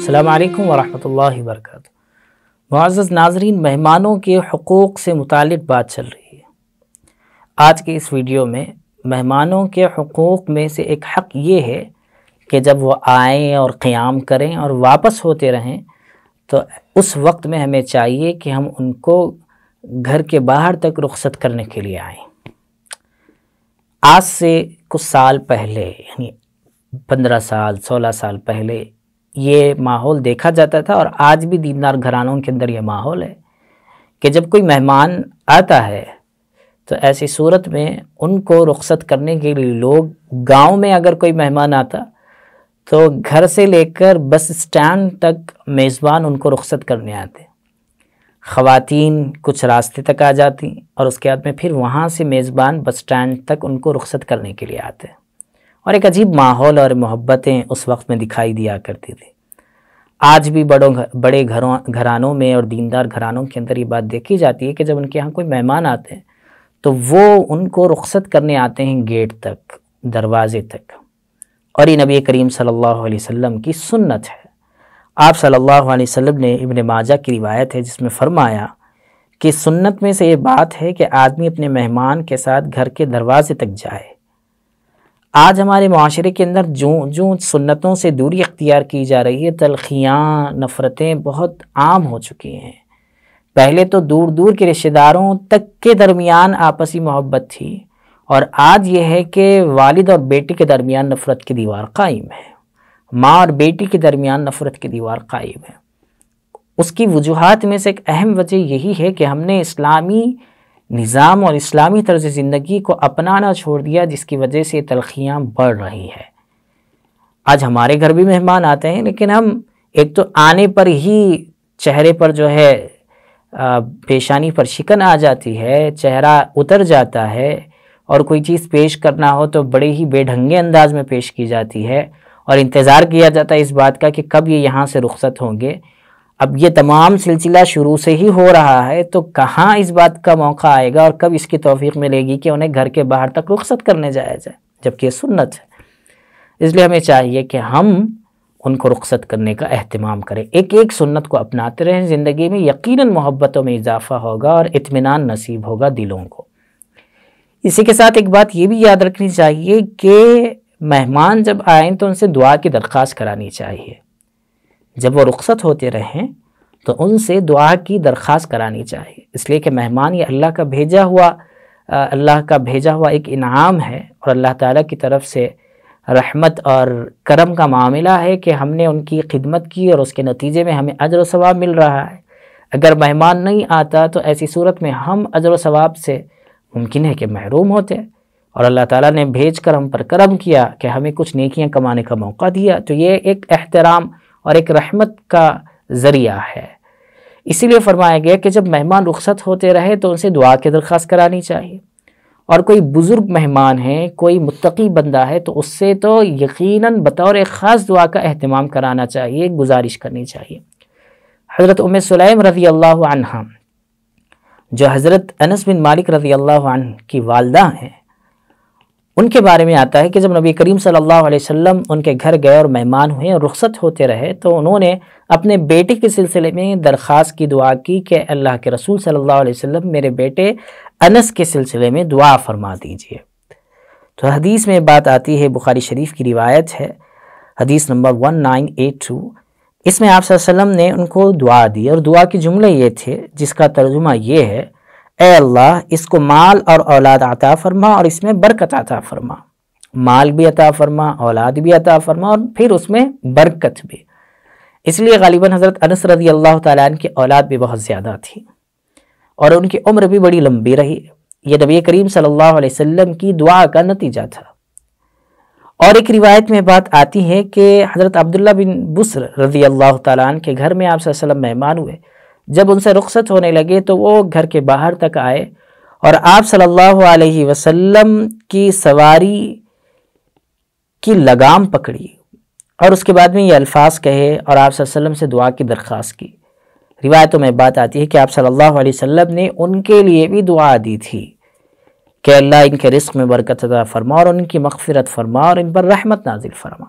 السلام علیکم ورحمۃ اللہ وبرکاتہ۔ معزز ناظرین، مہمانوں کے حقوق سے متعلق بات چل رہی ہے۔ آج کے اس ویڈیو میں مہمانوں کے حقوق میں سے ایک حق یہ ہے کہ جب وہ آئیں اور قیام کریں اور واپس ہوتے رہیں تو اس وقت میں ہمیں چاہیے کہ ہم ان کو گھر کے باہر تک رخصت کرنے کے لیے آئیں۔ آج سے کچھ سال پہلے، یعنی 15 سال 16 سال پہلے یہ ماحول دیکھا جاتا تھا، اور آج بھی دیندار گھرانوں کے اندر یہ ماحول ہے کہ جب کوئی مہمان آتا ہے تو ایسی صورت میں ان کو رخصت کرنے کے لیے لوگ، گاؤں میں اگر کوئی مہمان آتا تو گھر سے لے کر بس اسٹینڈ تک میزبان ان کو رخصت کرنے آتے۔ خواتین کچھ راستے تک آ جاتی اور اس کے بعد میں پھر وہاں سے میزبان بس اسٹینڈ تک ان کو رخصت کرنے کے لیے آتے، اور ایک عجیب ماحول اور محبتیں اس وقت میں دکھائی دیا کرتی تھی۔ آج بھی بڑے گھرانوں میں اور دیندار گھرانوں کے اندر یہ بات دیکھی جاتی ہے کہ جب ان کے ہاں کوئی مہمان آتے ہیں تو وہ ان کو رخصت کرنے آتے ہیں گیٹ تک، دروازے تک، اور یہ نبی کریم صلی اللہ علیہ وسلم کی سنت ہے۔ آپ صلی اللہ علیہ وسلم نے، ابن ماجہ کی روایت ہے جس میں فرمایا کہ سنت میں سے یہ بات ہے کہ آدمی اپنے مہمان کے ساتھ گھر کے دروازے تک جائے۔ آج ہمارے معاشرے کے اندر جو سنتوں سے دوری اختیار کی جا رہی ہے، تلخیاں، نفرتیں بہت عام ہو چکی ہیں۔ پہلے تو دور دور کے رشتہ داروں تک کے درمیان آپسی محبت تھی، اور آج یہ ہے کہ والد اور بیٹی کے درمیان نفرت کی دیوار قائم ہے، ماں اور بیٹی کے درمیان نفرت کی دیوار قائم ہے۔ اس کی وجوہات میں سے ایک اہم وجہ یہی ہے کہ ہم نے اسلامی نظام اور اسلامی طرز زندگی کو اپنانا چھوڑ دیا، جس کی وجہ سے تلخیاں بڑھ رہی ہے۔ آج ہمارے گھر بھی مہمان آتے ہیں، لیکن ہم ایک تو آنے پر ہی چہرے پر جو ہے پیشانی پر شکن آ جاتی ہے، چہرہ اتر جاتا ہے، اور کوئی چیز پیش کرنا ہو تو بڑے ہی بے ڈھنگے انداز میں پیش کی جاتی ہے، اور انتظار کیا جاتا ہے اس بات کا کہ کب یہ یہاں سے رخصت ہوں گے۔ اب یہ تمام سلسلہ شروع سے ہی ہو رہا ہے تو کہاں اس بات کا موقع آئے گا اور کب اس کی توفیق ملے گی کہ انہیں گھر کے باہر تک رخصت کرنے جایا جائے، جبکہ یہ سنت ہے۔ اس لیے ہمیں چاہیے کہ ہم ان کو رخصت کرنے کا اہتمام کریں، ایک ایک سنت کو اپناتے رہیں زندگی میں، یقیناً محبتوں میں اضافہ ہوگا اور اطمینان نصیب ہوگا دلوں کو۔ اسی کے ساتھ ایک بات یہ بھی یاد رکھنی چاہیے کہ مہمان جب آئیں تو ان سے دعا کی درخواست کرانی چاہیے۔ جب وہ رخصت ہوتے رہیں تو ان سے دعا کی درخواست کرانی چاہیے، اس لیے کہ مہمان یہ اللہ کا بھیجا ہوا ایک انعام ہے، اور اللہ تعالیٰ کی طرف سے رحمت اور کرم کا معاملہ ہے کہ ہم نے ان کی خدمت کی اور اس کے نتیجے میں ہمیں اجر و ثواب مل رہا ہے۔ اگر مہمان نہیں آتا تو ایسی صورت میں ہم اجر و ثواب سے ممکن ہے کہ محروم ہوتے، اور اللہ تعالیٰ نے بھیج کر ہم پر کرم کیا کہ ہمیں کچھ نیکیاں کمانے کا موقع دیا، تو یہ ایک احترام اور ایک رحمت کا ذریعہ ہے۔ اسی لیے فرمایا گیا کہ جب مہمان رخصت ہوتے رہے تو ان سے دعا کی درخواست کرانی چاہیے، اور کوئی بزرگ مہمان ہے، کوئی متقی بندہ ہے تو اس سے تو یقیناً بطور ایک خاص دعا کا اہتمام کرانا چاہیے، گزارش کرنی چاہیے۔ حضرت ام سلیم رضی اللہ عنہ، جو حضرت انس بن مالک رضی اللہ عنہ کی والدہ ہیں، ان کے بارے میں آتا ہے کہ جب نبی کریم صلی اللہ علیہ وسلم ان کے گھر گئے اور مہمان ہوئے اور رخصت ہوتے رہے تو انہوں نے اپنے بیٹے کے سلسلے میں درخواست کی، دعا کی کہ اللہ کے رسول صلی اللہ علیہ وسلم میرے بیٹے انس کے سلسلے میں دعا فرما دیجئے۔ تو حدیث میں بات آتی ہے، بخاری شریف کی روایت ہے، حدیث نمبر 1982، اس میں آپ صلی اللہ علیہ وسلم نے ان کو دعا دی، اور دعا کے جملے یہ تھے جس کا ترجمہ یہ ہے: اے اللہ، اس کو مال اور اولاد عطا فرما اور اس میں برکت عطا فرما، مال بھی عطا فرما، اولاد بھی عطا فرما، اور پھر اس میں برکت بھی۔ اس لیے غالباً حضرت انس رضی اللہ تعالیٰ عنہ کی اولاد بھی بہت زیادہ تھی، اور ان کی عمر بھی بڑی لمبی رہی۔ یہ نبی کریم صلی اللہ علیہ وسلم کی دعا کا نتیجہ تھا۔ اور ایک روایت میں بات آتی ہے کہ حضرت عبداللہ بن بسر رضی اللہ تعالیٰ عنہ کے گھر میں آپ صلی اللہ علیہ وسلم مہمان ہوئے۔ جب ان سے رخصت ہونے لگے تو وہ گھر کے باہر تک آئے اور آپ صلی اللہ علیہ وسلم کی سواری کی لگام پکڑی، اور اس کے بعد میں یہ الفاظ کہے اور آپ صلی اللہ علیہ وسلم سے دعا کی درخواست کی۔ روایتوں میں بات آتی ہے کہ آپ صلی اللہ علیہ وسلم نے ان کے لیے بھی دعا دی تھی کہ اللہ ان کے رزق میں برکت عطا فرما اور ان کی مغفرت فرما اور ان پر رحمت نازل فرما۔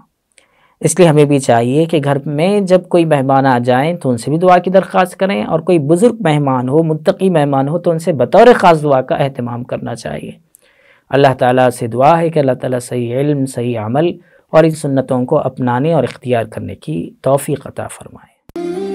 اس لیے ہمیں بھی چاہیے کہ گھر میں جب کوئی مہمان آ جائیں تو ان سے بھی دعا کی درخواست کریں، اور کوئی بزرگ مہمان ہو، متقی مہمان ہو تو ان سے بطور خاص دعا کا اہتمام کرنا چاہیے۔ اللہ تعالیٰ سے دعا ہے کہ اللہ تعالیٰ صحیح علم، صحیح عمل اور ان سنتوں کو اپنانے اور اختیار کرنے کی توفیق عطا فرمائے۔